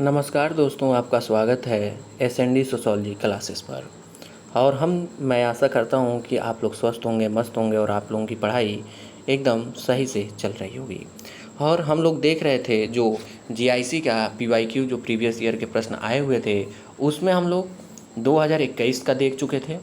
नमस्कार दोस्तों, आपका स्वागत है एसएनडी सोशियोलॉजी क्लासेस पर। और मैं आशा करता हूँ कि आप लोग स्वस्थ होंगे, मस्त होंगे और आप लोगों की पढ़ाई एकदम सही से चल रही होगी। और हम लोग देख रहे थे जो जीआईसी का पीवाईक्यू जो प्रीवियस ईयर के प्रश्न आए हुए थे, उसमें हम लोग 2021 का देख चुके थे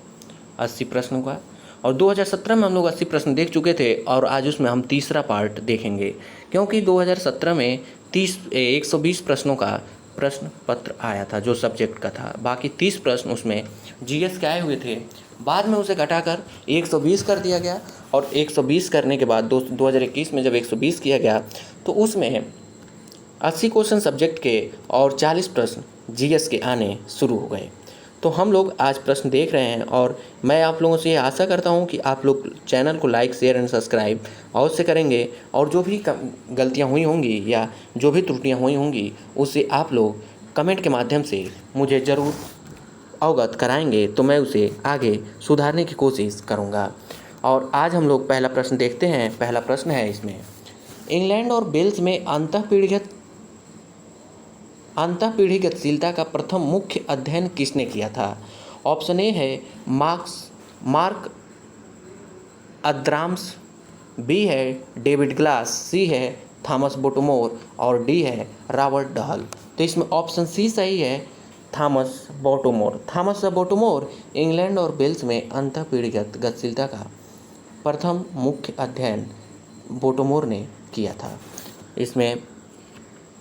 80 प्रश्नों का, और 2017 में हम लोग 80 प्रश्न देख चुके थे। और आज उसमें हम तीसरा पार्ट देखेंगे, क्योंकि 2017 में 120 प्रश्नों का प्रश्न पत्र आया था जो सब्जेक्ट का था। बाकी 30 प्रश्न उसमें जीएस के आए हुए थे। बाद में उसे घटाकर 120 कर दिया गया, और 120 करने के बाद 2021 में जब 120 किया गया तो उसमें 80 क्वेश्चन सब्जेक्ट के और 40 प्रश्न जीएस के आने शुरू हो गए। तो हम लोग आज प्रश्न देख रहे हैं, और मैं आप लोगों से ये आशा करता हूं कि आप लोग चैनल को लाइक, शेयर एंड सब्सक्राइब अवश्य करेंगे, और जो भी गलतियां हुई होंगी या जो भी त्रुटियां हुई होंगी उसे आप लोग कमेंट के माध्यम से मुझे ज़रूर अवगत कराएंगे, तो मैं उसे आगे सुधारने की कोशिश करूँगा। और आज हम लोग पहला प्रश्न देखते हैं। पहला प्रश्न है इसमें, इंग्लैंड और वेल्स में अंतःपीढ़ी गतिशीलता का प्रथम मुख्य अध्ययन किसने किया था? ऑप्शन ए है मार्क अद्राम्स, बी है डेविड ग्लास, सी है थॉमस बोटोमोर, और डी है रॉबर्ट डहल। तो इसमें ऑप्शन सी सही है, थॉमस बोटोमोर। थॉमस बोटोमोर इंग्लैंड और वेल्स में अंतःपीढ़ीगत गतिशीलता का प्रथम मुख्य अध्ययन बोटोमोर ने किया था। इसमें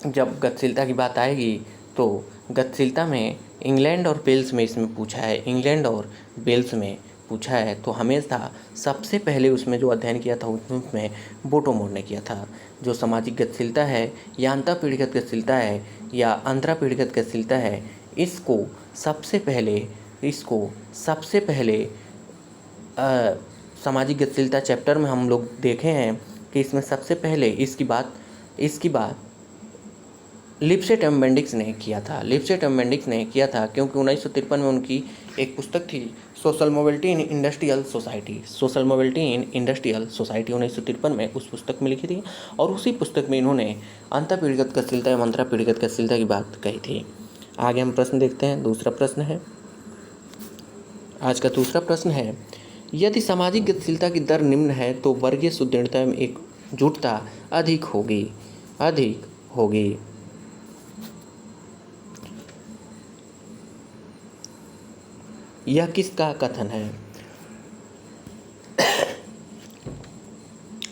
जब गतिशीलता की बात आएगी तो गतिशीलता में इंग्लैंड और वेल्स में इसमें पूछा है, इंग्लैंड और वेल्स में पूछा है, तो हमेशा सबसे पहले उसमें जो अध्ययन किया था उसमें बोटोमोर ने किया था। जो सामाजिक गतिशीलता है या अंतःपीढ़ीगत गतिशीलता है या अंतरापीढ़ीगत गतिशीलता है, इसको सबसे पहले सामाजिक गतिशीलता चैप्टर में हम लोग देखे हैं कि इसमें सबसे पहले इसकी बात लिप्सेट एम बेंडिक्स ने किया था। लिप्सेट एम बेंडिक्स ने किया था क्योंकि 1953 में उनकी एक पुस्तक थी social mobility in industrial society. 1953 में उस पुस्तक में लिखी थी, और उसी पुस्तक में इन्होंने अंतःपीढ़ीगत गतिशीलता एवं अंतरापीढ़ीगत गतिशीलता की बात कही थी। आगे हम प्रश्न देखते हैं। दूसरा प्रश्न है, आज का दूसरा प्रश्न है, यदि सामाजिक गतिशीलता की दर निम्न है तो वर्गीय सुदृढ़ता एवं एकजुटता अधिक होगी। यह किसका कथन है?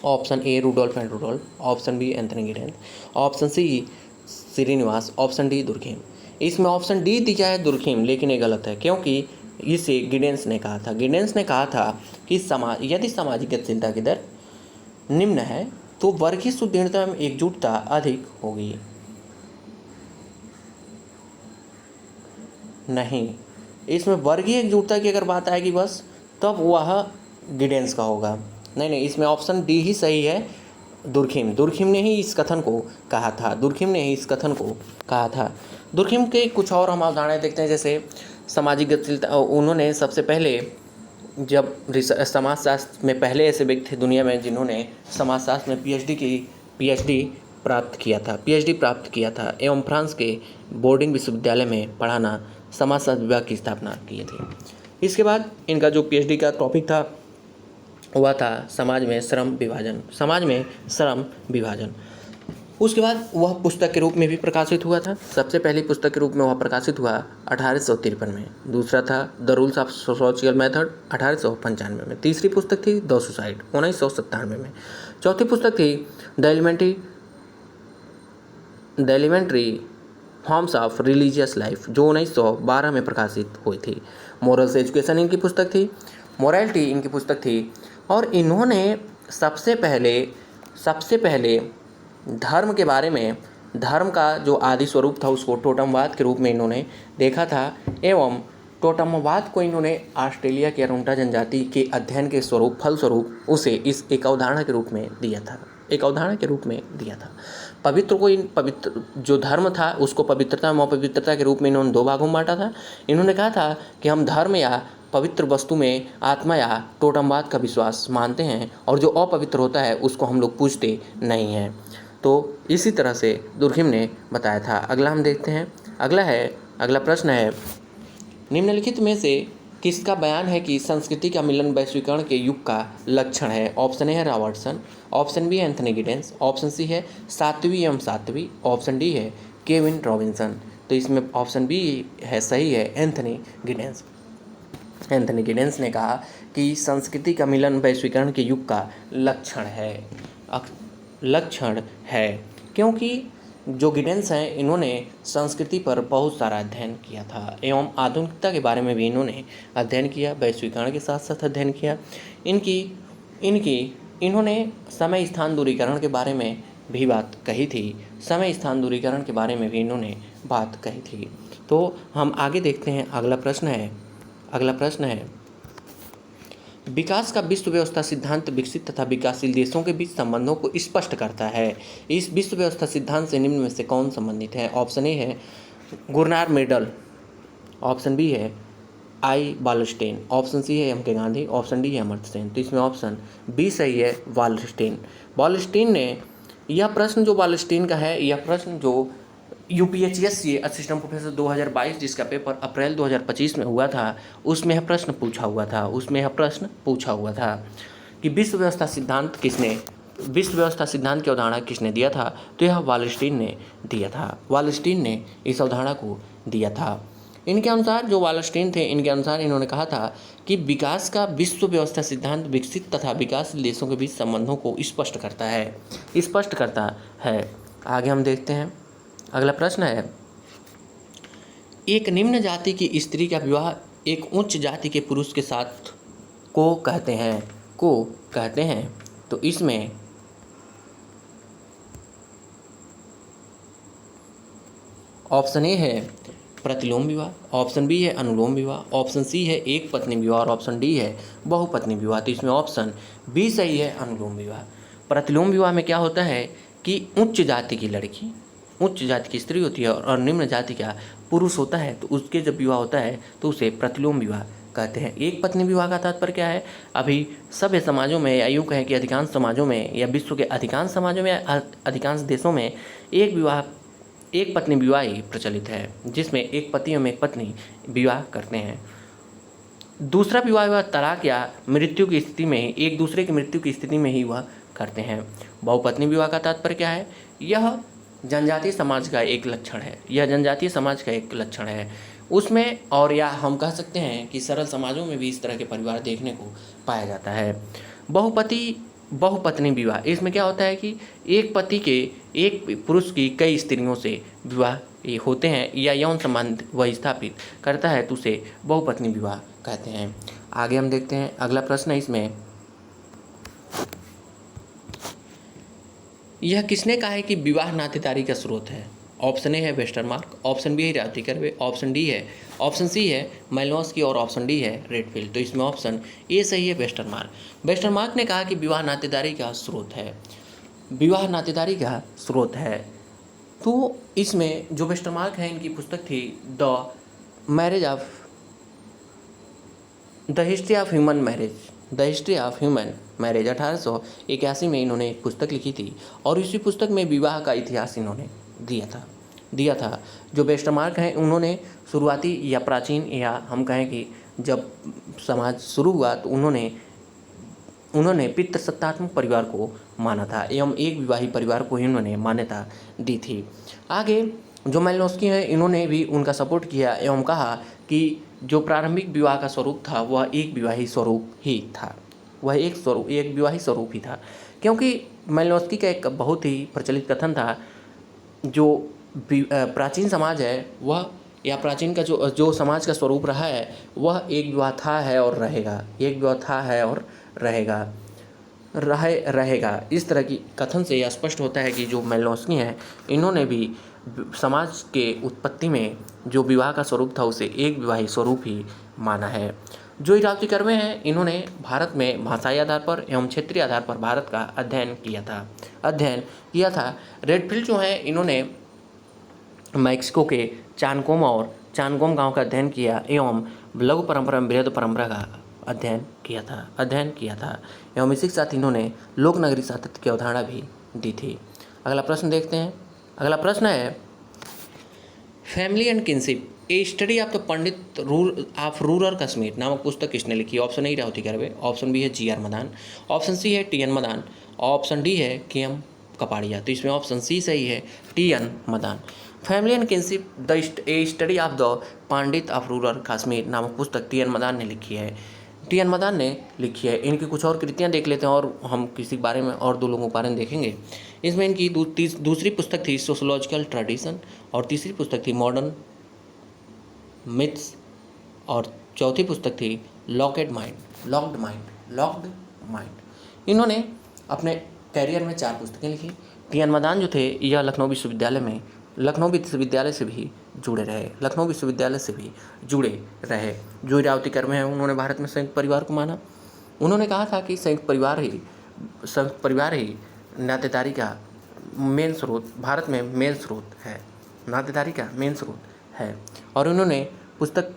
Option A Rudolph and Rudolph, option B Anthony Giddens, option C Srinivas, option D Durkheim. इसमें ऑप्शन डी दिया है दुर्खेम, लेकिन ये गलत है क्योंकि इसे गिडेंस ने कहा था। गिडेंस ने कहा था कि यदि सामाजिक गतिशीलता की दर निम्न है तो वर्गीय सुदृढ़ता एवं एकजुटता अधिक होगी। नहीं, इसमें वर्गीय एकजुटता की अगर बात आएगी बस तब वह गिडेंस का होगा। नहीं, इसमें ऑप्शन डी ही सही है, दुर्खेम ने ही इस कथन को कहा था। दुर्खेम के कुछ और हम उदाहरण देखते हैं, जैसे सामाजिक गतिशीलता, उन्होंने सबसे पहले जब समाजशास्त्र में पहले ऐसे व्यक्ति थे दुनिया में जिन्होंने समाजशास्त्र में पीएचडी प्राप्त किया था एवं फ्रांस के बोर्डिंग विश्वविद्यालय में पढ़ाना समाजशास्त्र विभाग की स्थापना किए थे। इसके बाद इनका जो पीएचडी का टॉपिक था वह था समाज में श्रम विभाजन। उसके बाद वह पुस्तक के रूप में भी प्रकाशित हुआ था। सबसे पहली पुस्तक के रूप में वह प्रकाशित हुआ 1853 में। दूसरा था the rules of social method 1895 में। तीसरी पुस्तक थी द सुसाइड 1997 में। चौथी पुस्तक थी the elementary forms of religious life जो 1912 में प्रकाशित हुई थी। मोरल्स एजुकेशन इनकी पुस्तक थी, मोरालिटी इनकी पुस्तक थी, और इन्होंने सबसे पहले धर्म के बारे में, धर्म का जो आदि स्वरूप था उसको टोटमवाद के रूप में इन्होंने देखा था, एवं टोटमवाद को इन्होंने ऑस्ट्रेलिया की अरुंटा जनजाति के अध्ययन के फलस्वरूप उसे एक अवधारणा के रूप में दिया था। पवित्र जो धर्म था उसको पवित्रता एवं अपवित्रता के रूप में इन्होंने दो भागों में बांटा था। इन्होंने कहा था कि हम धर्म या पवित्र वस्तु में आत्मा या टोटमवाद का विश्वास मानते हैं, और जो अपवित्र होता है उसको हम लोग पूजते नहीं हैं। तो इसी तरह से दुर्खिम ने बताया था। अगला हम देखते हैं। अगला प्रश्न है, निम्नलिखित में से किसका बयान है कि संस्कृति का मिलन वैश्वीकरण के युग का लक्षण है? ऑप्शन ए है रॉबर्टसन, ऑप्शन बी है एंथनी गिडेंस, ऑप्शन सी है सातवी एवं सातवी, ऑप्शन डी है केविन रॉबिन्सन। तो इसमें ऑप्शन बी है सही है, एंथनी गिडेंस। एंथनी गिडेंस ने कहा कि संस्कृति का मिलन वैश्वीकरण के युग का लक्षण है, क्योंकि जो गिडेंस हैं इन्होंने संस्कृति पर बहुत सारा अध्ययन किया था एवं आधुनिकता के बारे में भी इन्होंने अध्ययन किया, वैश्वीकरण के साथ साथ अध्ययन किया। इन्होंने समय स्थान दूरीकरण के बारे में भी बात कही थी। समय स्थान दूरीकरण के बारे में भी इन्होंने बात कही थी। तो हम आगे देखते हैं। अगला प्रश्न है, विकास का विश्व व्यवस्था सिद्धांत विकसित तथा विकासशील देशों के बीच संबंधों को स्पष्ट करता है। इस विश्व व्यवस्था सिद्धांत से निम्न में से कौन संबंधित है? ऑप्शन ए है गुरनार मेडल, ऑप्शन बी है आई वालस्टेन, ऑप्शन सी है एम.के. गांधी, ऑप्शन डी है अमर्त्य सेन। तो इसमें ऑप्शन बी सही है, वालस्टेन ने यह प्रश्न जो वालस्टेन का है, यह प्रश्न जो यूपीएचएससी असिस्टेंट प्रोफेसर 2022 जिसका पेपर अप्रैल 2025 में हुआ था, उसमें यह प्रश्न पूछा हुआ था कि विश्व व्यवस्था सिद्धांत की अवधारणा किसने दिया था? तो यह वालस्टीन ने इस अवधारणा को दिया था। इनके अनुसार जो वालस्टीन थे, इनके अनुसार इन्होंने कहा था कि विकास का विश्व व्यवस्था सिद्धांत विकसित तथा विकासशील देशों के बीच संबंधों को स्पष्ट करता है। आगे हम देखते हैं। अगला प्रश्न है, एक निम्न जाति की स्त्री का विवाह एक उच्च जाति के पुरुष के साथ को कहते हैं। तो इसमें ऑप्शन ए है प्रतिलोम विवाह, ऑप्शन बी है अनुलोम विवाह, ऑप्शन सी है एक पत्नी विवाह और ऑप्शन डी है बहुपत्नी विवाह। तो इसमें ऑप्शन बी सही है, अनुलोम विवाह। प्रतिलोम विवाह में क्या होता है कि उच्च जाति की स्त्री होती है और निम्न जाति का पुरुष होता है, तो उसके जब विवाह होता है तो उसे प्रतिलोम विवाह कहते हैं। एक पत्नी विवाह का तात्पर्य क्या है? अभी सभ्य समाजों में, या यूँ कहें कि अधिकांश समाजों में, या विश्व के अधिकांश समाजों में, अधिकांश देशों में एक पत्नी विवाह ही प्रचलित है, जिसमें एक पति एवं एक पत्नी विवाह करते हैं। दूसरा विवाह तलाक या मृत्यु की स्थिति में, एक दूसरे की मृत्यु की स्थिति में ही वह करते हैं। बहुपत्नी विवाह का तात्पर्य क्या है? यह जनजातीय समाज का एक लक्षण है। उसमें, और या हम कह सकते हैं कि सरल समाजों में भी इस तरह के परिवार देखने को पाया जाता है। बहुपत्नी विवाह, इसमें क्या होता है कि एक पति के एक पुरुष की कई स्त्रियों से विवाह होते हैं या यौन संबंध वह स्थापित करता है, तो उसे बहुपत्नी विवाह कहते हैं। आगे हम देखते हैं। अगला प्रश्न है इसमें, यह किसने कहा है कि विवाह नातेदारी का स्रोत है? ऑप्शन ए है वेस्टरमार्क, ऑप्शन बी है राउटी कर्वे, ऑप्शन सी है मालिनोव्स्की और ऑप्शन डी है रेडफील्ड। तो इसमें ऑप्शन ए सही है, वेस्टरमार्क ने कहा कि विवाह नातेदारी का स्रोत है। तो इसमें जो वेस्टरमार्क है, इनकी पुस्तक थी the history of human marriage 1881 में इन्होंने एक पुस्तक लिखी थी और इसी पुस्तक में विवाह का इतिहास इन्होंने दिया था। जो वेस्टरमार्क हैं, उन्होंने शुरुआती या प्राचीन, या हम कहें कि जब समाज शुरू हुआ तो उन्होंने पितृसत्तात्मक परिवार को माना था एवं एक विवाही परिवार को ही उन्होंने मान्यता दी थी। आगे जो मालिनोव्स्की हैं, इन्होंने भी उनका सपोर्ट किया एवं कहा कि जो प्रारंभिक विवाह का स्वरूप था वह एक विवाही स्वरूप ही था, क्योंकि मालिनोव्स्की का एक बहुत ही प्रचलित कथन था, जो प्राचीन समाज है वह, या प्राचीन का जो समाज का स्वरूप रहा है वह एक विवाह था है और रहेगा। इस तरह की कथन से यह स्पष्ट होता है कि जो मालिनोव्स्की हैं, इन्होंने भी समाज के उत्पत्ति में जो विवाह का स्वरूप था उसे एक विवाही स्वरूप ही माना है। जो राउटी कर्वे हैं, इन्होंने भारत में भाषाई आधार पर एवं क्षेत्रीय आधार पर भारत का अध्ययन किया था। रेडफील्ड जो हैं, इन्होंने मैक्सिको के चानकोम गांव का अध्ययन किया एवं लघु परंपरा में बृहद परंपरा का अध्ययन किया था एवं इसी के साथ इन्होंने लोक नगरी सातत्य की अवधारणा भी दी थी। अगला प्रश्न देखते हैं। अगला प्रश्न है family and kinship a study of the Pandit of rural Kashmir नामक पुस्तक किसने लिखी? Option A Irawati Karve, option B है जी.आर. मदान, ऑप्शन सी है टी.एन. मदान, ऑप्शन डी है के.एम. कपाड़िया। तो इसमें ऑप्शन सी सही है, T N. Madan. Family and kinship the a study of the Pandit of rural Kashmir नामक पुस्तक टी.एन. मदान ने लिखी है। टी.एन. मदान ने लिखी है। इनकी कुछ और कृतियाँ देख लेते हैं और हम किसी बारे में और दो लोगों के बारे में देखेंगे। इसमें इनकी दूसरी पुस्तक थी सोशोलॉजिकल ट्रेडिशन और तीसरी पुस्तक थी मॉडर्न मिथ्स और चौथी पुस्तक थी लॉक्ड माइंड। इन्होंने अपने कैरियर में 4 पुस्तकें लिखी। टी.एन. मदान जो थे यह लखनऊ विश्वविद्यालय से भी जुड़े रहे। जो रावती कर्वे हैं उन्होंने भारत में संयुक्त परिवार को माना। उन्होंने कहा था कि संयुक्त परिवार ही नातेदारी का मेन स्रोत, भारत में मेन स्रोत है, नातेदारी का मेन स्रोत है। और उन्होंने पुस्तक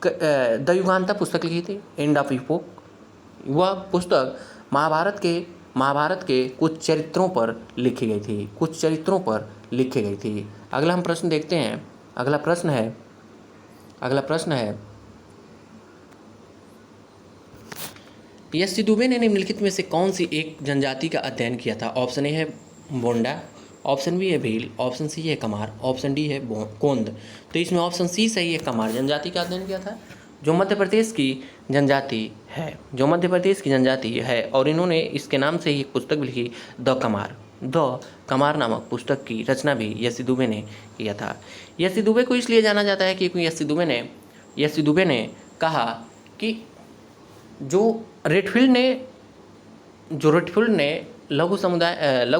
द युगांता पुस्तक लिखी थी, एंड ऑफ इपोक। वह पुस्तक महाभारत के कुछ चरित्रों पर लिखी गई थी। अगला हम प्रश्न देखते हैं। अगला प्रश्न है एस.सी. दुबे ने निम्नलिखित में से कौन सी एक जनजाति का अध्ययन किया था? ऑप्शन ए है बोंडा, ऑप्शन बी है भील, ऑप्शन सी है कमार, ऑप्शन डी है कोंद। तो इसमें ऑप्शन सी सही है, कमार जनजाति का अध्ययन किया था, जो मध्य प्रदेश की जनजाति है। और इन्होंने इसके नाम से ही एक पुस्तक भी लिखी, द कमार नामक पुस्तक की रचना भी एस.सी. दुबे ने किया था। एस.सी. दुबे को इसलिए जाना जाता है क्योंकि एस.सी. दुबे ने कहा कि जो रेडफील्ड ने लघु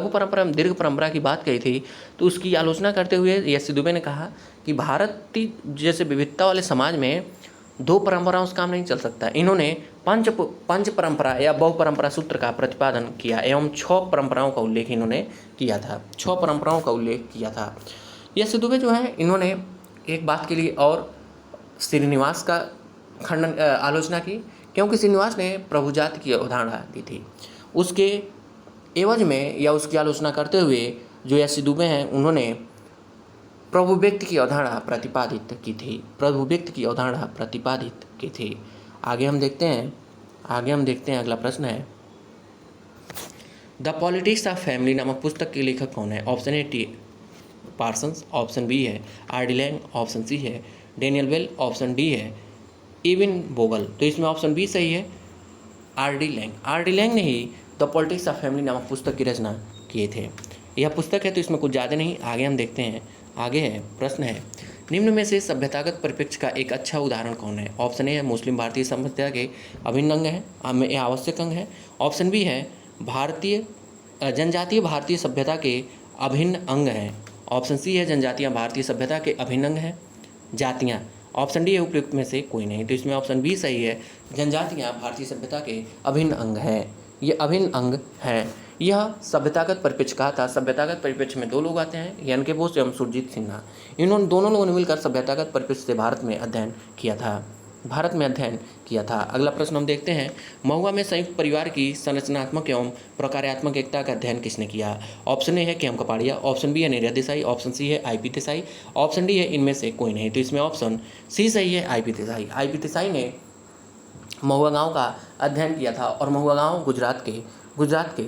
परंपरा एवं दीर्घ परंपरा की बात कही थी, तो उसकी आलोचना करते हुए एस.सी. दुबे ने कहा कि भारतीय जैसे विविधता वाले समाज में 2 परंपराओं से काम नहीं चल सकता। इन्होंने पंच परंपरा या बहु परंपरा सूत्र का प्रतिपादन किया एवं 6 परंपराओं का उल्लेख इन्होंने किया था। एस.सी. दुबे जो है इन्होंने एक बात के लिए और श्रीनिवास का आलोचना की, क्योंकि श्रीनिवास ने प्रभु जाति की अवधारणा दी थी। उसके एवज में या उसकी आलोचना करते हुए जो एस.सी. दुबे हैं उन्होंने प्रभु व्यक्ति की अवधारणा प्रतिपादित की थी। आगे हम देखते हैं। अगला प्रश्न है द पॉलिटिक्स ऑफ फैमिली नामक पुस्तक के लेखक कौन है? Option A T Parsons, option B है आर.डी. लैंग, ऑप्शन सी है डेनियल वेल, ऑप्शन डी है इविन बोगल। तो इसमें ऑप्शन बी सही है, आर.डी. लैंग ने ही द पॉलिटिक्स ऑफ फैमिली नामक पुस्तक की रचना किए थे। यह पुस्तक है तो इसमें कुछ ज़्यादा नहीं। आगे हम देखते हैं। आगे है प्रश्न है निम्न में से सभ्यतागत परिप्रेक्ष्य का एक अच्छा उदाहरण कौन है? ऑप्शन ए है मुस्लिम भारतीय सभ्यता के अभिन्न अंग है, आवश्यक अंग है। ऑप्शन बी है जनजातीय भारतीय सभ्यता के अभिन्न अंग हैं। ऑप्शन सी है जनजातियाँ भारतीय सभ्यता के अभिन्न अंग हैं। जातियाँ, ऑप्शन डी है उपयुक्त में से कोई नहीं। तो इसमें ऑप्शन बी सही है, जनजातियाँ भारतीय सभ्यता के अभिन्न अंग हैं। ये अभिन्न अंग है। यह सभ्यतागत परिप्रेक्ष्य कहा था। सभ्यतागत परिप्रेक्ष्य में 2 लोग आते हैं, एन.के. बोस एवं सुरजीत सिन्हा। इन्होंने दोनों लोगों ने मिलकर सभ्यतागत परिप्रेक्ष्य से भारत में अध्ययन किया था। अगला प्रश्न हम देखते हैं। महुआ में संयुक्त परिवार की संरचनात्मक एवं प्रकार्यात्मक एकता का अध्ययन किसने किया? ऑप्शन ए है के.एम. कपाड़िया, ऑप्शन बी है निर्या देसाई, ऑप्शन सी है आई.पी. देसाई, ऑप्शन डी है इनमें से कोई नहीं। तो इसमें ऑप्शन सी सही है, आई.पी. देसाई। आई.पी. देसाई ने महुआ गांव का अध्ययन किया था और महुआ गांव गुजरात के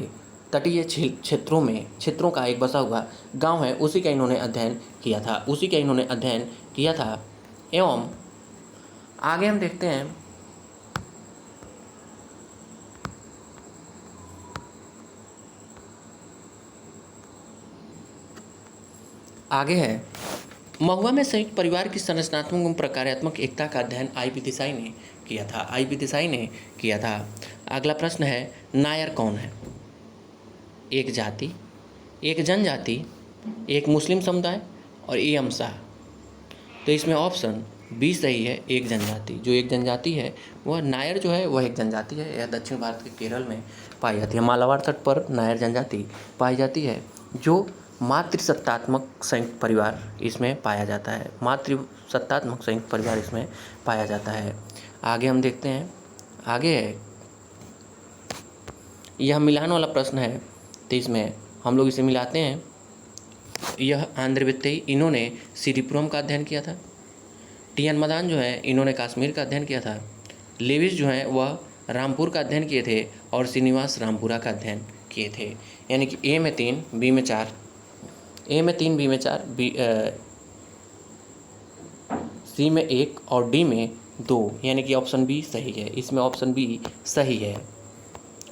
तटीय क्षेत्रों का एक बसा हुआ गांव है। उसी का इन्होंने अध्ययन किया था। एवं आगे हम देखते हैं। आगे है महुआ में संयुक्त परिवार की संरचनात्मक एवं प्रकार्यात्मक एकता का अध्ययन आई.पी. देसाई ने किया था। अगला प्रश्न है नायर कौन है? एक जाति, एक जनजाति, एक मुस्लिम समुदाय और ए शाह। तो इसमें ऑप्शन बी सही है, एक जनजाति। जो एक जनजाति है वह नायर जो है वह एक जनजाति है। यह दक्षिण भारत के केरल में पाई जाती है। मालाबार तट पर नायर जनजाति पाई जाती है, जो मातृसत्तात्मक संयुक्त परिवार इसमें पाया जाता है। आगे हम देखते हैं। आगे है यह मिलान वाला प्रश्न है, तो इसमें हम लोग इसे मिलाते हैं। यह आंध्र वित्तई, इन्होंने सिरिपुरम का अध्ययन किया था। टी.एन. मदान जो है इन्होंने कश्मीर का अध्ययन किया था। लेविस जो हैं वह रामपुर का अध्ययन किए थे और श्रीनिवास रामपुरा का अध्ययन किए थे। यानी कि ए में 3, बी में 4, ए में 3, बी में 4, सी में 1 और डी में 2, यानी कि ऑप्शन बी सही है। इसमें ऑप्शन बी सही है।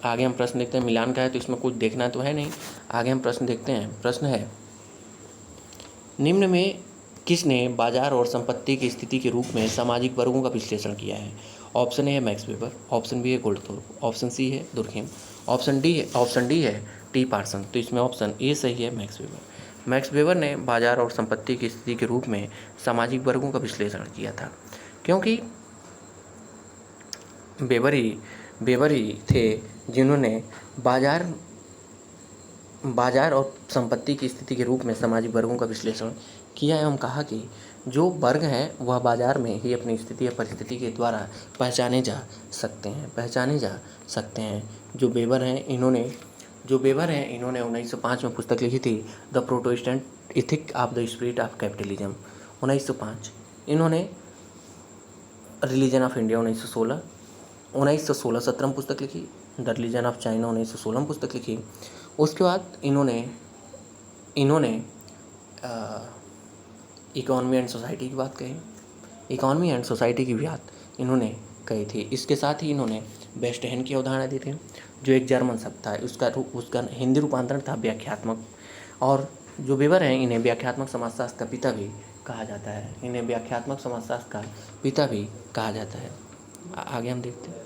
आगे हम प्रश्न देखते हैं। मिलान का है तो इसमें कुछ देखना तो है नहीं। आगे हम प्रश्न देखते हैं। प्रश्न है, निम्न में किसने बाजार और संपत्ति की स्थिति के रूप में सामाजिक वर्गों का विश्लेषण किया है? ऑप्शन ए है मैक्स वेबर, ऑप्शन बी है गोल्डथोर्प, ऑप्शन सी है दुर्खेम, ऑप्शन डी है टी पार्सन। तो इसमें ऑप्शन ए सही है, मैक्स वेबर। मैक्स वेबर ने बाजार और संपत्ति की स्थिति के रूप में सामाजिक वर्गों का विश्लेषण किया था, क्योंकि वेबर ही थे जिन्होंने बाजार और संपत्ति की स्थिति के रूप में सामाजिक वर्गों का विश्लेषण किया एवं कहा कि जो वर्ग हैं वह बाजार में ही अपनी स्थिति या परिस्थिति के द्वारा पहचाने जा सकते हैं। जो वेबर हैं इन्होंने 1905 में पुस्तक लिखी थी, the Protestant ethic of the spirit of capitalism 1905। इन्होंने रिलीजन ऑफ इंडिया 1916 17 पुस्तक लिखी। द रिलीजन ऑफ चाइना 1916 पुस्तक लिखी। उसके बाद इन्होंने इकोनॉमी एंड सोसाइटी की बात कही। इकोनॉमी एंड सोसाइटी की बात इन्होंने कही थी। इसके साथ ही इन्होंने वेस्टहैंड की अवधारणा दी थी, जो एक जर्मन शब्द था। उसका हिंदी रूपांतरण था व्याख्यात्मक। और जो वेबर हैं इन्हें व्याख्यात्मक समाजशास्त्र का पिता भी कहा जाता है। आगे हम देखते हैं।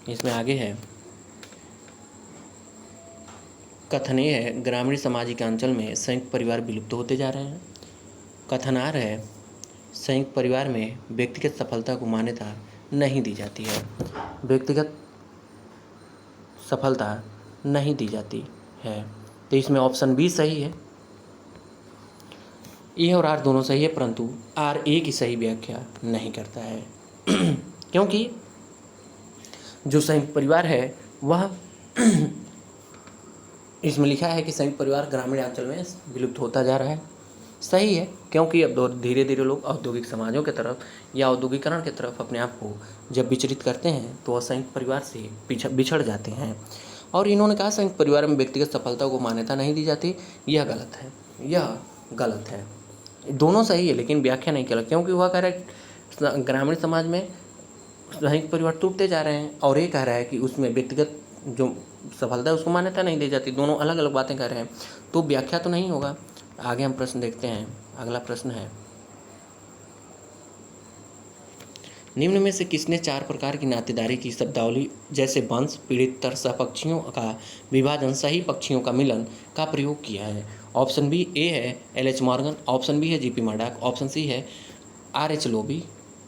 इसमें आगे है, कथनीय है ग्रामीण सामाजिक अंचल में संयुक्त परिवार विलुप्त होते जा रहे हैं। कथनार है संयुक्त परिवार में व्यक्तिगत सफलता को मान्यता नहीं दी जाती है। व्यक्तिगत सफलता नहीं दी जाती है। तो इसमें ऑप्शन बी सही है। ए और आर दोनों सही है, परंतु आर ए की सही व्याख्या नहीं करता है क्योंकि जो संयुक्त परिवार है वह इसमें लिखा है कि संयुक्त परिवार ग्रामीण अंचल में विलुप्त होता जा रहा है। सही है, क्योंकि अब धीरे धीरे लोग औद्योगिक समाजों की तरफ या औद्योगिकरण की तरफ अपने आप को जब विचलित करते हैं तो वह संयुक्त परिवार से बिछड़ जाते हैं। और इन्होंने कहा संयुक्त परिवार में व्यक्तिगत सफलता को मान्यता नहीं दी जाती। यह गलत है। दोनों सही है लेकिन व्याख्या नहीं गलत, क्योंकि वह कह रहा है ग्रामीण समाज में संयुक्त परिवार टूटते जा रहे हैं और ये कह रहा है कि उसमें व्यक्तिगत जो सफलता है उसको मान्यता नहीं दी जाती। दोनों अलग अलग बातें कह रहे हैं, तो व्याख्या तो नहीं होगा। आगे हम प्रश्न देखते हैं। अगला प्रश्न है, निम्न में से किसने 4 प्रकार की नातेदारी की शब्दावली जैसे वंश, पीड़ितर, सहपक्षियों का विभाजन, सही पक्षियों का मिलन का प्रयोग किया है? ऑप्शन बी ए है एल.एच. मॉर्गन, ऑप्शन बी है जी.पी. मर्डॉक, ऑप्शन सी है आर.एच. लोबी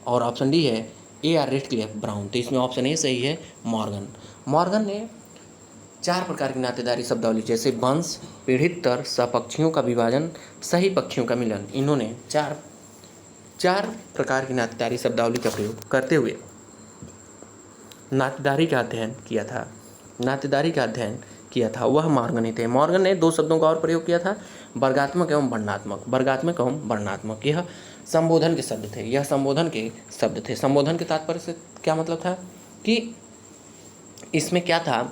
और ऑप्शन डी है ए.आर. Radcliffe Brown. तो इसमें ऑप्शन ए सही है, मॉर्गन ने 4 प्रकार की नातेदारी शब्दावली जैसे वंश, पीड़ितर, सहपक्षियों का विभाजन, सही पक्षियों का मिलन, इन्होंने चार प्रकार की नातेदारी शब्दावली का प्रयोग करते हुए नातेदारी का अध्ययन किया था। वह मॉर्गन ही थे। मॉर्गन ने 2 शब्दों का और प्रयोग किया था, वर्गात्मक एवं वर्णनात्मक। यह संबोधन के शब्द थे। संबोधन के तात्पर्य से क्या मतलब था कि इसमें क्या था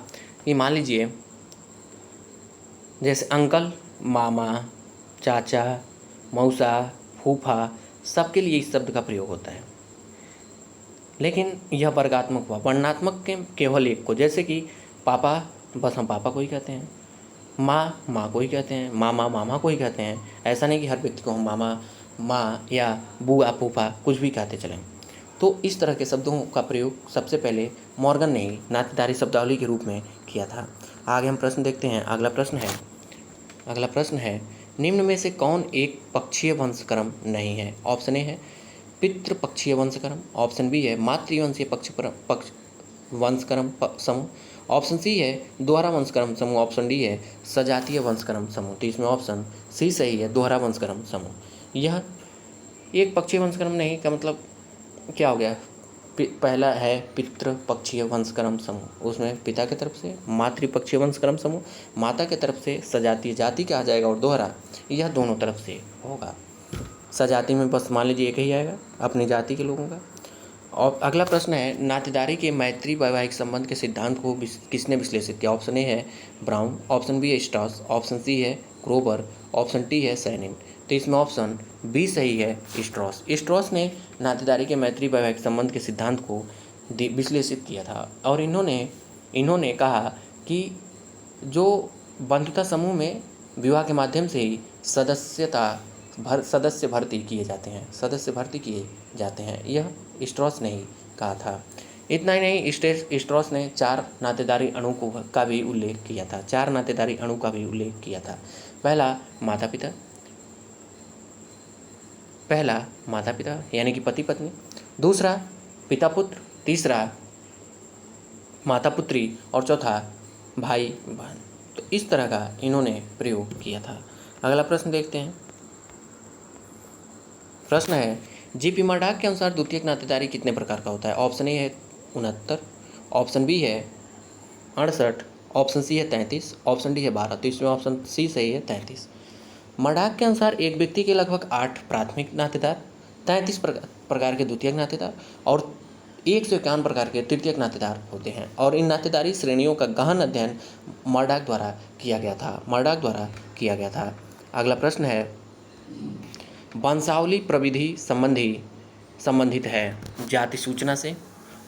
कि मान लीजिए जैसे अंकल, मामा, चाचा, मौसा, फूफा, सबके लिए इस शब्द का प्रयोग होता है। लेकिन यह वर्गात्मक हुआ। वर्णनात्मक के केवल एक को, जैसे कि पापा, बस हम पापा को ही कहते हैं, माँ को ही कहते हैं, मामा को ही कहते हैं। ऐसा नहीं कि हर व्यक्ति को हम मामा, माँ या बुआ, फूफा कुछ भी कहते चलें। तो इस तरह के शब्दों का प्रयोग सबसे पहले मॉर्गन ने ही नातेदारी शब्दावली के रूप में किया था। आगे हम प्रश्न देखते हैं। अगला प्रश्न है निम्न में से कौन एक पक्षीय वंशक्रम नहीं है? ऑप्शन ए है पितृपक्षीय वंशक्रम, ऑप्शन बी है मातृवंशीय पक्ष वंशक्रम समूह, ऑप्शन सी है दोहरा वंशक्रम समूह, ऑप्शन डी है सजातीय वंशक्रम समूह। तो इसमें ऑप्शन सी सही है, दोहरा वंशक्रम समूह। यह एक पक्षीय वंशक्रम नहीं का मतलब क्या हो गया? पहला है पितृपक्षीय वंशक्रम समूह, उसमें पिता की तरफ से मातृपक्षीय वंशक्रम समूह, माता की तरफ से सजातीय जाति का आ जाएगा, और दोहरा यह दोनों तरफ से होगा। सजाति में बस मान लीजिए एक ही आएगा अपनी जाति के लोगों का। और अगला प्रश्न है, नातेदारी के मैत्री वैवाहिक संबंध के सिद्धांत को किसने विश्लेषित किया? ऑप्शन ए है ब्राउन, ऑप्शन बी है स्ट्रॉस, ऑप्शन सी है क्रोबर, ऑप्शन डी है सैनिन। तो इसमें ऑप्शन बी सही है, स्ट्रॉस। स्ट्रॉस ने नातेदारी के मैत्री वैवाहिक संबंध के सिद्धांत को विश्लेषित किया था, और इन्होंने कहा कि जो बंधुता समूह में विवाह के माध्यम से ही सदस्य भर्ती किए जाते हैं, यह स्ट्रॉस ने ही कहा था। इतना ही नहीं, स्ट्रॉस ने 4 नातेदारी अणु का भी उल्लेख किया था। 4 नातेदारी अणु का भी उल्लेख किया था। पहला माता पिता यानी कि पति पत्नी, दूसरा पिता पुत्र, तीसरा माता पुत्री, और चौथा भाई बहन। तो इस तरह का इन्होंने प्रयोग किया था। अगला प्रश्न देखते हैं। प्रश्न है, जीपी मर्डॉक के अनुसार द्वितीयक नातेदारी कितने प्रकार का होता है? ऑप्शन ए है 69, ऑप्शन बी है 68, ऑप्शन सी है 33, ऑप्शन डी है 12। तो इसमें ऑप्शन सी सही है, 33। मर्डॉक के अनुसार एक व्यक्ति के लगभग 8 प्राथमिक नातेदार, 33 प्रकार के द्वितीयक नातेदार और 151 प्रकार के तृतीयक नातेदार होते हैं, और इन नातेदारी श्रेणियों का गहन अध्ययन मर्डॉक द्वारा किया गया था। अगला प्रश्न है, वंशावली प्रविधि संबंधित है जाति सूचना से,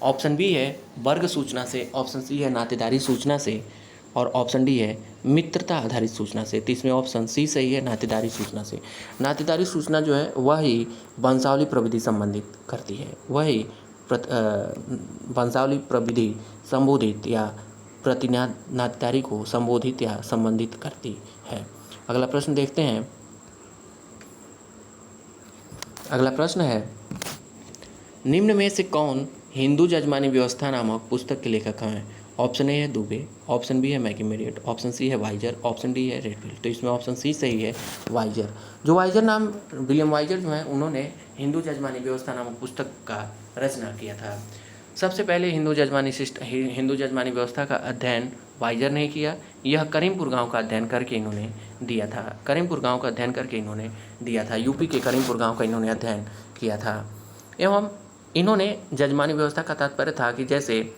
ऑप्शन बी है वर्ग सूचना से, ऑप्शन सी है नातेदारी सूचना से, और ऑप्शन डी है मित्रता आधारित सूचना से। तो इसमें ऑप्शन सी सही है, नातेदारी सूचना से। नातेदारी सूचना जो है वह ही वंशावली प्रविधि संबंधित करती है, वही वंशावली प्रविधि संबोधित या नातेदारी को संबोधित या संबंधित करती है। अगला प्रश्न देखते हैं। अगला प्रश्न है, निम्न में से कौन हिंदू जजमानी व्यवस्था नामक पुस्तक के लेखक हैं? ऑप्शन ए है दुबे, ऑप्शन बी है मैकीमेरियट, ऑप्शन सी है वाइजर, ऑप्शन डी है रेडफील्ड। तो इसमें ऑप्शन सी सही है, वाइजर। जो वाइजर नाम विलियम वाइजर जो हैं, उन्होंने हिंदू जजमानी व्यवस्था नामक पुस्तक का रचना किया था। सबसे पहले हिंदू जजमानी व्यवस्था का अध्ययन वाइजर ने किया। यह करीमपुर गांव का अध्ययन करके इन्होंने दिया था। यूपी के करीमपुर गांव का इन्होंने अध्ययन किया था। एवं इन्होंने जजमानी व्यवस्था का तात्पर्य था कि जैसे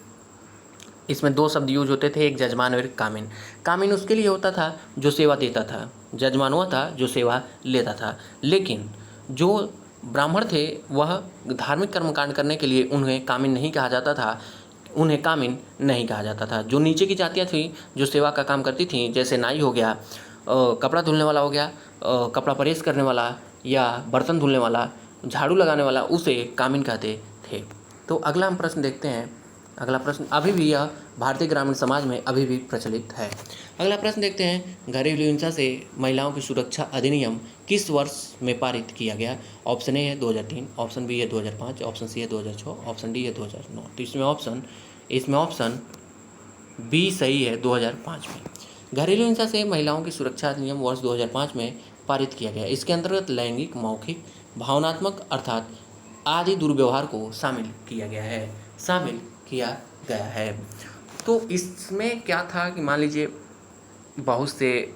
इसमें 2 शब्द यूज होते थे, एक जजमान और एक कामिन। कामिन उसके लिए होता था जो सेवा देता था, जजमान हुआ था जो सेवा लेता था। लेकिन जो ब्राह्मण थे वह धार्मिक कर्मकांड करने के लिए उन्हें कामिन नहीं कहा जाता था। जो नीचे की जातियाँ थीं जो सेवा का काम करती थीं, जैसे नाई हो गया, कपड़ा धुलने वाला हो गया, कपड़ा प्रेस करने वाला या बर्तन धुलने वाला, झाड़ू लगाने वाला, उसे कामिन कहते थे। तो अगला हम प्रश्न देखते हैं। अगला प्रश्न अभी भी यह भारतीय ग्रामीण समाज में अभी भी प्रचलित है। अगला प्रश्न देखते हैं, घरेलू हिंसा से महिलाओं की सुरक्षा अधिनियम किस वर्ष में पारित किया गया? ऑप्शन ए है 2003, ऑप्शन बी है 2005, ऑप्शन सी है 2006, ऑप्शन डी है 2009। तो इसमें ऑप्शन बी सही है, 2005 में। घरेलू हिंसा से महिलाओं की सुरक्षा अधिनियम वर्ष 2005 में पारित किया गया। इसके अंतर्गत लैंगिक, मौखिक, भावनात्मक अर्थात आदि दुर्व्यवहार को शामिल किया गया है। तो इसमें क्या था कि मान लीजिए बहुत से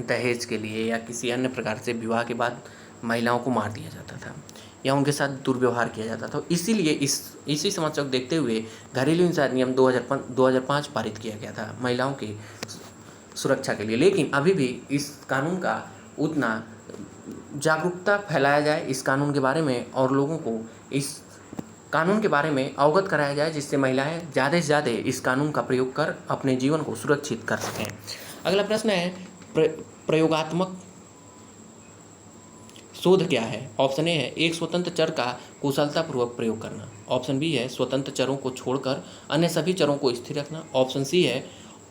दहेज के लिए या किसी अन्य प्रकार से विवाह के बाद महिलाओं को मार दिया जाता था या उनके साथ दुर्व्यवहार किया जाता था। इसीलिए इसी समस्या को देखते हुए घरेलू हिंसा अधिनियम 2005 पारित किया गया था महिलाओं की सुरक्षा के लिए। लेकिन अभी भी इस कानून का उतना जागरूकता फैलाया जाए इस कानून के बारे में, और लोगों को इस कानून के बारे में अवगत कराया जाए, जिससे महिलाएं ज़्यादा से ज़्यादा इस कानून का प्रयोग कर अपने जीवन को सुरक्षित कर सकें। अगला प्रश्न है, प्रयोगात्मक शोध क्या है? ऑप्शन ए है एक स्वतंत्र चर का कुशलतापूर्वक प्रयोग करना, ऑप्शन बी है स्वतंत्र चरों को छोड़कर अन्य सभी चरों को स्थिर रखना, ऑप्शन सी है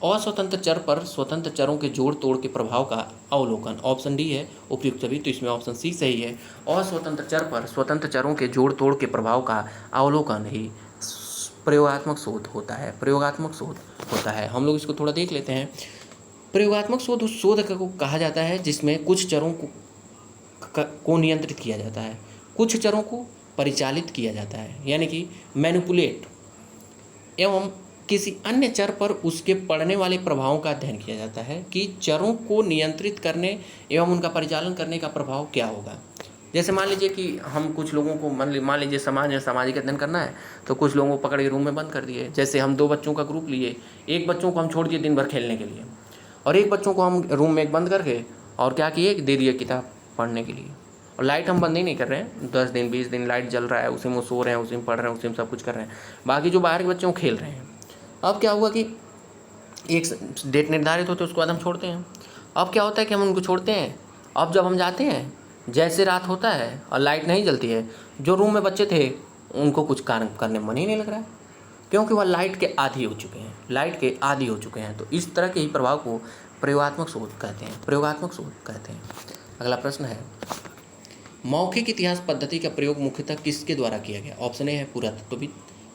अस्वतंत्र चर पर स्वतंत्र चरों के जोड़ तोड़ के प्रभाव का अवलोकन, ऑप्शन डी है उपयुक्त सभी। तो इसमें ऑप्शन सी सही है, अस्वतंत्र चर पर स्वतंत्र चरों के जोड़ तोड़ के प्रभाव का अवलोकन ही प्रयोगात्मक शोध होता है। हम लोग इसको थोड़ा देख लेते हैं। प्रयोगात्मक शोध उस शोध को कहा जाता है जिसमें कुछ चरों को नियंत्रित किया जाता है, कुछ चरों को परिचालित किया जाता है, यानी कि मैनिपुलेट, एवं किसी अन्य चर पर उसके पड़ने वाले प्रभावों का अध्ययन किया जाता है कि चरों को नियंत्रित करने एवं उनका परिचालन करने का प्रभाव क्या होगा। जैसे मान लीजिए कि हम कुछ लोगों को मान लीजिए समाज में सामाजिक अध्ययन करना है, तो कुछ लोगों को पकड़ के रूम में बंद कर दिए। जैसे हम 2 बच्चों का ग्रुप लिए, एक बच्चों को हम छोड़ दिए दिन भर खेलने के लिए, और एक बच्चों को हम रूम में बंद करके और क्या किए, दे दिए किताब पढ़ने के लिए। और लाइट हम बंद ही नहीं कर रहे हैं, 10 दिन 20 दिन लाइट जल रहा है, उसी में वो सो रहे हैं, उसी में पढ़ रहे हैं, उसी में सब कुछ कर रहे हैं। बाकी जो बाहर के बच्चे वो खेल रहे हैं। अब क्या हुआ कि एक डेट निर्धारित होती है, उसके बाद हम छोड़ते हैं। अब क्या होता है कि हम उनको छोड़ते हैं, अब जब हम जाते हैं, जैसे रात होता है और लाइट नहीं जलती है, जो रूम में बच्चे थे उनको कुछ कार्य करने मन ही नहीं लग रहा है, क्योंकि वह लाइट के आदी हो चुके हैं, लाइट के आदी हो चुके हैं। तो इस तरह के ही प्रभाव को प्रयोगात्मक शोध कहते हैं, प्रयोगात्मक शोध कहते हैं। अगला प्रश्न है, मौखिक इतिहास पद्धति का प्रयोग मुख्यतः किसके द्वारा किया गया? ऑप्शन ए है पुरातत्वविद,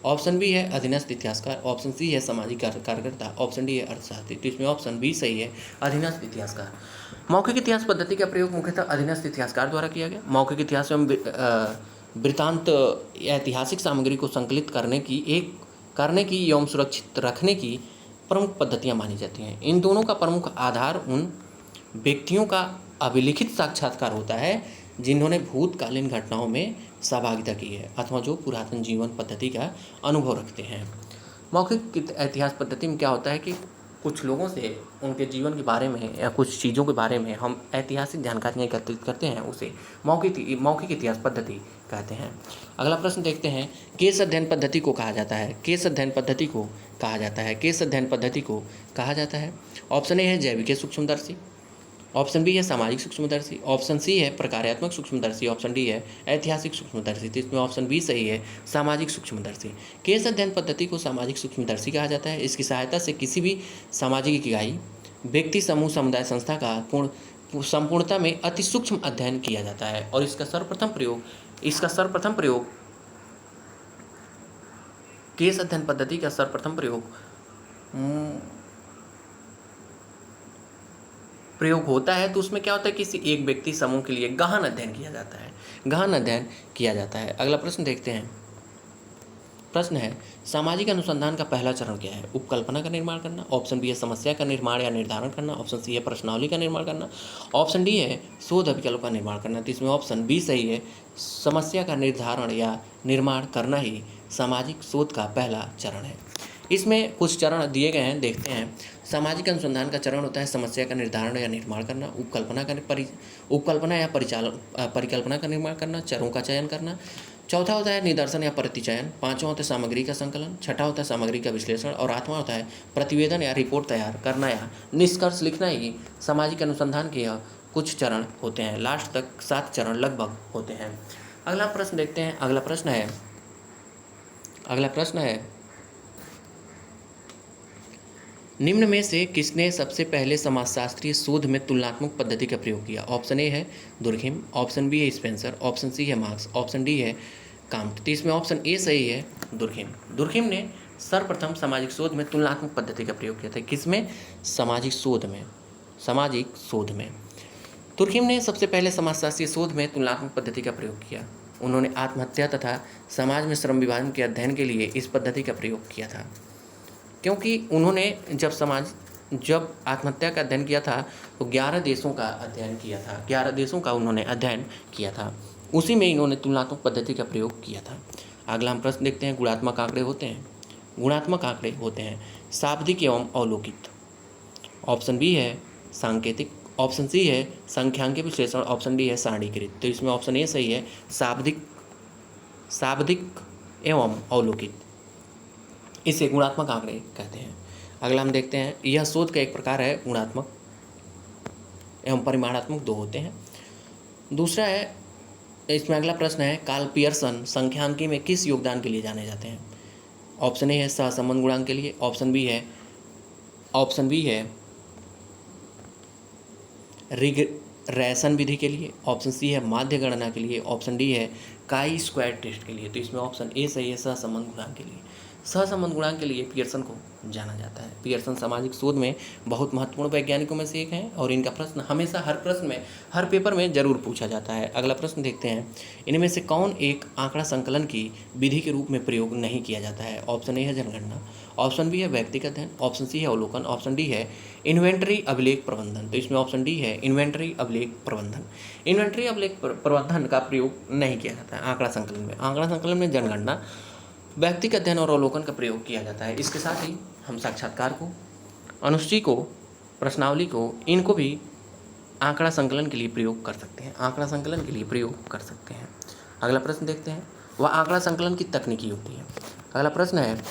ऑप्शन बी है अधीनस्थ इतिहासकार, ऑप्शन सी है सामाजिक कार्यकर्ता, ऑप्शन डी है अर्थशास्त्री। तो इसमें ऑप्शन बी सही है, अधीनस्थ इतिहासकार। मौखिक इतिहास पद्धति का प्रयोग मुख्यतः अधीनस्थ इतिहासकार द्वारा किया गया। मौखिक इतिहास एवं वृत्तांत या ऐतिहासिक सामग्री को संकलित करने की एवं सुरक्षित रखने की प्रमुख पद्धतियाँ मानी जाती हैं। इन दोनों का प्रमुख आधार उन व्यक्तियों का अभिलिखित साक्षात्कार होता है जिन्होंने भूतकालीन घटनाओं में सहभागिता की है अथवा जो पुरातन जीवन पद्धति का अनुभव रखते हैं। मौखिक इतिहास पद्धति में क्या होता है कि कुछ लोगों से उनके जीवन के बारे में या कुछ चीज़ों के बारे में हम ऐतिहासिक जानकारियाँ एकत्रित करते हैं, उसे मौखिक इतिहास पद्धति कहते हैं। अगला प्रश्न देखते हैं, केस अध्ययन पद्धति को कहा जाता है, केस अध्ययन पद्धति को कहा जाता है, केस अध्ययन पद्धति को कहा जाता है। ऑप्शन ए है जैविक सूक्ष्मदर्शी, ऑप्शन बी है सामाजिक सूक्ष्मदर्शी, ऑप्शन सी है प्रकार्यात्मक सूक्ष्मदर्शी, ऑप्शन डी है ऐतिहासिक सूक्ष्मदर्शी। तो इसमें ऑप्शन बी सही है, सामाजिक सूक्ष्मदर्शी। केस अध्ययन पद्धति को सामाजिक सूक्ष्मदर्शी कहा जाता है। इसकी सहायता से किसी भी सामाजिक इकाई, व्यक्ति, समूह, समुदाय, संस्था का संपूर्णता में अति सूक्ष्म अध्ययन किया जाता है। और इसका सर्वप्रथम प्रयोग केस अध्ययन पद्धति का सर्वप्रथम प्रयोग होता है तो उसमें क्या होता है, किसी एक व्यक्ति समूह के लिए गहन अध्ययन किया जाता है। अगला प्रश्न देखते हैं। प्रश्न है, सामाजिक अनुसंधान का पहला चरण क्या है? उपकल्पना का निर्माण करना, ऑप्शन बी है समस्या का निर्माण या निर्धारण करना, ऑप्शन सी है प्रश्नावली का निर्माण करना, ऑप्शन डी है शोध अभिकल्प का निर्माण करना। तो इसमें ऑप्शन बी सही है, समस्या का निर्धारण या निर्माण करना ही सामाजिक शोध का पहला चरण है। इसमें कुछ चरण दिए गए हैं, देखते हैं। सामाजिक अनुसंधान का चरण होता है समस्या का निर्धारण या निर्माण करना, उपकल्पना या परिकल्पना का निर्माण करना, चरों का चयन करना, चौथा होता है निदर्शन या प्रतिचयन, पांचवा होता है सामग्री का संकलन, छठा होता है सामग्री का विश्लेषण और आठवां होता है प्रतिवेदन या रिपोर्ट तैयार करना या निष्कर्ष लिखना ही सामाजिक अनुसंधान के कुछ चरण होते हैं। लास्ट तक 7 चरण लगभग होते हैं। अगला प्रश्न देखते हैं। अगला प्रश्न है निम्न में से किसने सबसे पहले समाजशास्त्रीय शोध में तुलनात्मक पद्धति का प्रयोग किया? ऑप्शन ए है दुर्खिम, ऑप्शन बी है स्पेंसर, ऑप्शन सी है मार्क्स, ऑप्शन डी है काम्ट। तो इसमें ऑप्शन ए सही है, दुर्खिम। दुर्खिम ने सर्वप्रथम सामाजिक शोध में तुलनात्मक पद्धति का प्रयोग किया था। किसमें? सामाजिक शोध में दुर्खिम ने सबसे पहले समाजशास्त्रीय शोध में तुलनात्मक पद्धति का प्रयोग किया। उन्होंने आत्महत्या तथा समाज में श्रम विभाजन के अध्ययन के लिए इस पद्धति का प्रयोग किया था, क्योंकि उन्होंने जब आत्महत्या का अध्ययन किया था तो 11 देशों का अध्ययन किया था, 11 देशों का उन्होंने अध्ययन किया था, उसी में इन्होंने तुलनात्मक पद्धति का प्रयोग किया था। अगला हम प्रश्न देखते हैं। गुणात्मक आंकड़े होते हैं शाब्दिक एवं अवलोकित। ऑप्शन बी है सांकेतिक, ऑप्शन सी है संख्यांकीय विश्लेषण, ऑप्शन डी है सारणीकृत। तो इसमें ऑप्शन ए सही है, शाब्दिक एवं अवलोकित, इसे गुणात्मक आंकड़े कहते हैं। अगला हम देखते हैं। यह शोध का एक प्रकार है। गुणात्मक एवं परिमाणात्मक 2 होते हैं। दूसरा है, इसमें अगला प्रश्न है, कार्ल पियर्सन संख्यांकी में किस योगदान के लिए जाने जाते हैं? ऑप्शन ए है सहसंबंध गुणांक के लिए, ऑप्शन बी है रिग्रेशन विधि के लिए, ऑप्शन सी है माध्य गणना के लिए, ऑप्शन डी है काई स्क्वायर टेस्ट के लिए। तो इसमें ऑप्शन ए सही है, सहसंबंध गुणांक के लिए। सहसंबंध गुणांक के लिए पियर्सन को जाना जाता है। पियर्सन सामाजिक शोध में बहुत महत्वपूर्ण वैज्ञानिकों में से एक हैं और इनका प्रश्न हमेशा हर पेपर में जरूर पूछा जाता है। अगला प्रश्न देखते हैं, इनमें से कौन एक आंकड़ा संकलन की विधि के रूप में प्रयोग नहीं किया जाता है? ऑप्शन ए है जनगणना, ऑप्शन बी है व्यक्तिगत अध्ययन, ऑप्शन सी है अवलोकन, ऑप्शन डी है इन्वेंटरी अभिलेख प्रबंधन। तो इसमें ऑप्शन डी है इन्वेंटरी अभिलेख प्रबंधन। इन्वेंटरी अभिलेख प्रबंधन का प्रयोग नहीं किया जाता है आंकड़ा संकलन में। आंकड़ा संकलन में जनगणना, व्यक्तिगत अध्ययन और अवलोकन का प्रयोग किया जाता है। इसके साथ ही हम साक्षात्कार को, अनुसूची को, प्रश्नावली को, इनको भी आंकड़ा संकलन के लिए प्रयोग कर सकते हैं, आंकड़ा संकलन के लिए प्रयोग कर सकते हैं। अगला प्रश्न देखते हैं, वह आंकड़ा संकलन की तकनीकी होती है। अगला प्रश्न है,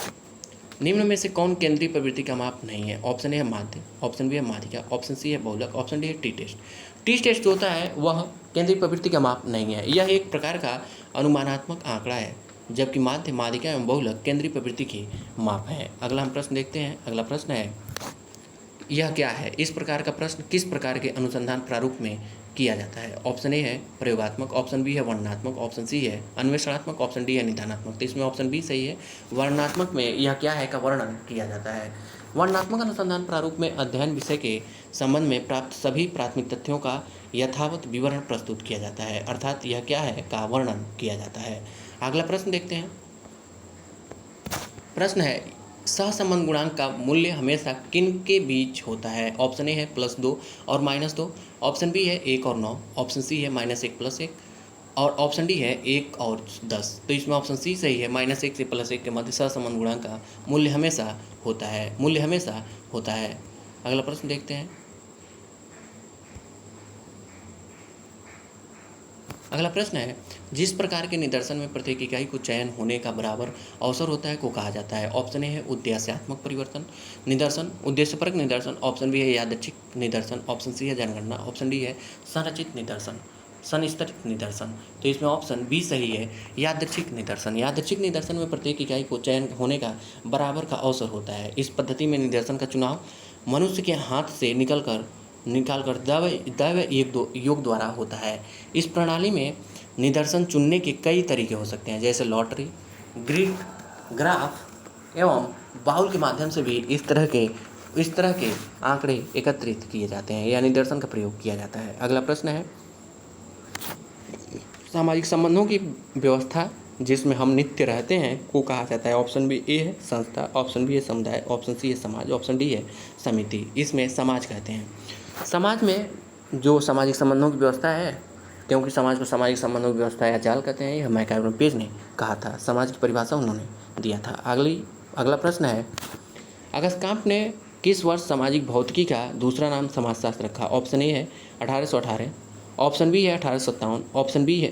निम्न में से कौन केंद्रीय प्रवृत्ति का माप नहीं है? ऑप्शन ए है माध्य, ऑप्शन बी है माध्यिका, ऑप्शन सी है बहुलक, ऑप्शन डी है टी टेस्ट। टी टेस्ट जो होता है वह केंद्रीय प्रवृत्ति का माप नहीं है, यह एक प्रकार का अनुमानात्मक आंकड़ा है, जबकि माध्य, माध्यिका एवं बहुलक केंद्रीय प्रवृत्ति की माप है। अगला हम प्रश्न देखते हैं। अगला प्रश्न है, यह क्या है? इस प्रकार का प्रश्न किस प्रकार के अनुसंधान प्रारूप में किया जाता है? ऑप्शन ए है प्रयोगात्मक, ऑप्शन बी है वर्णनात्मक, ऑप्शन सी है अन्वेषणात्मक, ऑप्शन डी है निदानात्मक। तो इसमें ऑप्शन बी सही है। वर्णनात्मक में यह क्या है का वर्णन किया जाता है। वर्णनात्मक अनुसंधान प्रारूप में अध्ययन विषय के संबंध में प्राप्त सभी प्राथमिक तथ्यों का यथावत विवरण प्रस्तुत किया जाता है, अर्थात यह क्या है का वर्णन किया जाता है। अगला प्रश्न देखते हैं। प्रश्न है, सहसंबंध गुणांक का मूल्य हमेशा किन के बीच होता है? ऑप्शन ए है +2 और -2, ऑप्शन बी है 1 और 9, ऑप्शन सी है -1 + 1 और ऑप्शन डी है 1 और 10। तो इसमें ऑप्शन सी सही है। -1 से +1 के मध्य सहसंबंध गुणांक का मूल्य हमेशा होता है। अगला प्रश्न देखते हैं। अगला प्रश्न है, जिस प्रकार के निदर्शन में प्रत्येक इकाई को चयन होने का बराबर अवसर होता है को कहा जाता है? ऑप्शन ए है उद्देश्यात्मक परिवर्तन निदर्शन, उद्देश्यपरक निदर्शन, ऑप्शन बी है यादृच्छिक निदर्शन, ऑप्शन सी है जनगणना, ऑप्शन डी है संरचित निदर्शन, संस्तरित निदर्शन। तो इसमें ऑप्शन बी सही है, यादृच्छिक निदर्शन। यादृच्छिक निदर्शन में प्रत्येक इकाई को चयन होने का बराबर का अवसर होता है। इस पद्धति में निदर्शन का चुनाव मनुष्य के हाथ से निकालकर दैव योग द्वारा होता है। इस प्रणाली में निदर्शन चुनने के कई तरीके हो सकते हैं, जैसे लॉटरी, ग्रिड, ग्राफ एवं बाउल के माध्यम से भी इस तरह के आंकड़े एकत्रित किए जाते हैं या निदर्शन का प्रयोग किया जाता है। अगला प्रश्न है, सामाजिक संबंधों की व्यवस्था जिसमें हम नित्य रहते हैं को कहा जाता है? ऑप्शन बी ए है संस्था, ऑप्शन बी है समुदाय, ऑप्शन सी है समाज, ऑप्शन डी है समिति। इसमें समाज कहते हैं। समाज में जो सामाजिक संबंधों की व्यवस्था है, क्योंकि समाज को सामाजिक संबंधों की व्यवस्था या जाल कहते हैं, यह मैकल पेज ने कहा था। समाज की परिभाषा उन्होंने दिया था। अगला प्रश्न है, अगस्त्याम्प ने किस वर्ष सामाजिक भौतिकी का दूसरा नाम समाजशास्त्र रखा? ऑप्शन ए है 1818, ऑप्शन बी है 1857,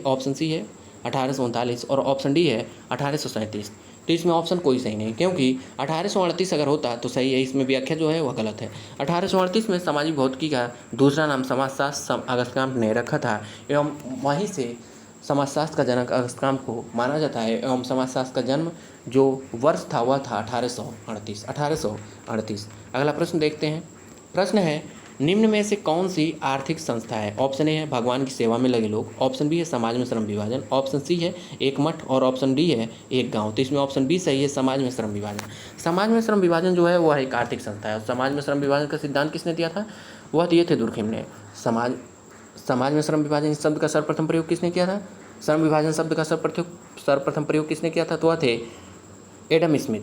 ऑप्शन सी है 1839 और ऑप्शन डी है 1837। तो इसमें ऑप्शन कोई सही नहीं, क्योंकि 1838 अगर होता तो सही है, इसमें व्याख्या जो है वह गलत है। 1838 में सामाजिक भौतिकी का दूसरा नाम समाजशास्त्र अगस्त्याम्प ने रखा था एवं वहीं से समाजशास्त्र का जनक अगस्त्याम्प को माना जाता है एवं समाजशास्त्र का जन्म जो वर्ष था वह था 1838। अगला प्रश्न देखते हैं। प्रश्न है, निम्न में से कौन सी आर्थिक संस्था है? ऑप्शन ए है भगवान की सेवा में लगे लोग, ऑप्शन बी है समाज में श्रम विभाजन, ऑप्शन सी है एक मठ और ऑप्शन डी है एक गांव। तो इसमें ऑप्शन बी सही है, समाज में श्रम विभाजन। समाज में श्रम विभाजन जो है वह एक आर्थिक संस्था है। समाज में श्रम विभाजन का सिद्धांत किसने दिया था? वह दिए थे दुर्खिम ने। समाज में श्रम विभाजन इस शब्द का सर्वप्रथम प्रयोग किसने किया था? श्रम विभाजन शब्द का सर्वप्रथम प्रयोग किसने किया था? तो वह थे एडम स्मिथ।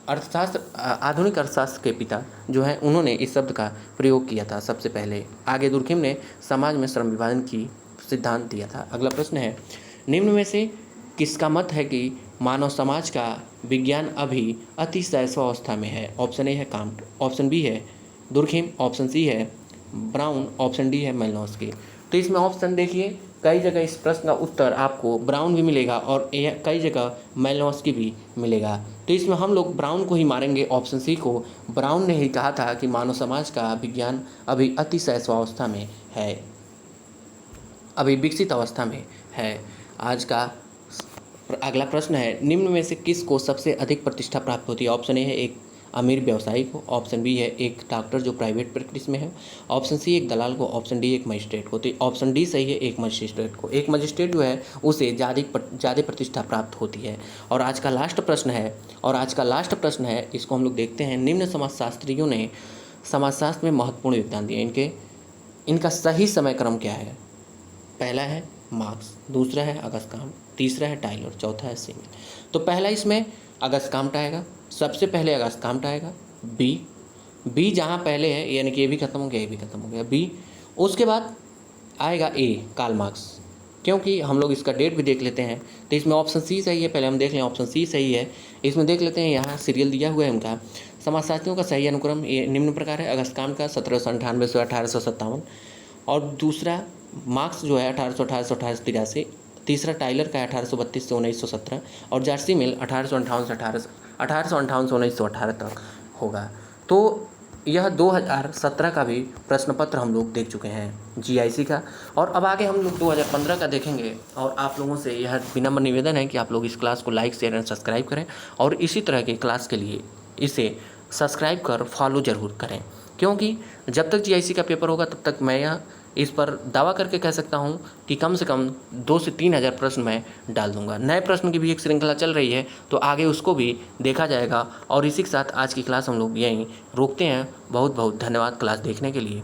अर्थशास्त्र, आधुनिक अर्थशास्त्र के पिता जो हैं उन्होंने इस शब्द का प्रयोग किया था सबसे पहले। आगे दुर्खिम ने समाज में श्रम विभाजन की सिद्धांत दिया था। अगला प्रश्न है, निम्न में से किसका मत है कि मानव समाज का विज्ञान अभी अति शैशवावस्था में है? ऑप्शन ए है कांट, ऑप्शन बी है दुर्खिम, ऑप्शन सी है ब्राउन, ऑप्शन डी है मेलनोस्की। तो इसमें ऑप्शन देखिए, कई जगह इस प्रश्न का उत्तर आपको ब्राउन भी मिलेगा और कई जगह मेलनोस्की भी मिलेगा। तो इसमें हम लोग ब्राउन को ही मारेंगे, ऑप्शन सी को। ब्राउन ने ही कहा था कि मानव समाज का विज्ञान अभी अति शैशवावस्था में है, अभी विकसित अवस्था में है। आज का अगला प्रश्न है, निम्न में से किस को सबसे अधिक प्रतिष्ठा प्राप्त होती है? ऑप्शन ए है एक अमीर व्यवसायी को, ऑप्शन बी है एक डॉक्टर जो प्राइवेट प्रैक्टिस में है, ऑप्शन सी एक दलाल को, ऑप्शन डी एक मजिस्ट्रेट को। तो ऑप्शन डी सही है, एक मजिस्ट्रेट को। एक मजिस्ट्रेट जो है उसे ज़्यादा प्रतिष्ठा प्राप्त होती है। और आज का लास्ट प्रश्न है, इसको हम लोग देखते हैं। निम्न समाजशास्त्रियों ने समाजशास्त्र में महत्वपूर्ण योगदान दिया, इनका सही समय क्रम क्या है? पहला है मार्क्स, दूसरा है अगस्त काम्ट, तीसरा है टाइलर, चौथा है सीमिल। तो पहला इसमें अगस्त काम्ट आएगा, सबसे पहले अगस्त काम्ट आएगा। बी जहाँ पहले है, यानी कि ये भी खत्म हो गया, ये भी खत्म हो गया, बी। उसके बाद आएगा ए, कार्ल मार्क्स। क्योंकि हम लोग इसका डेट भी देख लेते हैं, तो इसमें ऑप्शन सी सही है। पहले हम देख लें, ऑप्शन सी सही है। इसमें देख लेते हैं, यहाँ सीरियल दिया हुआ है उनका। समाजशास्त्रियों का सही अनुक्रम ये निम्न प्रकार है। अगस्त काम्ट का 1798 से 1857, और दूसरा मार्क्स जो है 1828 से 1883, तीसरा टाइलर का 1832 से 1917, और जार्सी मिल 1858 से 1918 तक होगा। तो यह 2017 का भी प्रश्न पत्र हम लोग देख चुके हैं जीआईसी का। और अब आगे हम लोग 2015 का देखेंगे। और आप लोगों से यह विनम्र निवेदन है कि आप लोग इस क्लास को लाइक, शेयर एंड सब्सक्राइब करें, और इसी तरह के क्लास के लिए इसे सब्सक्राइब कर फॉलो ज़रूर करें। क्योंकि जब तक जीआईसी का पेपर होगा तब तक मैं यह इस पर दावा करके कह सकता हूं कि कम से कम 2 से 3 हज़ार प्रश्न मैं डाल दूंगा। नए प्रश्न की भी एक श्रृंखला चल रही है, तो आगे उसको भी देखा जाएगा। और इसी के साथ आज की क्लास हम लोग यहीं रोकते हैं। बहुत बहुत धन्यवाद क्लास देखने के लिए।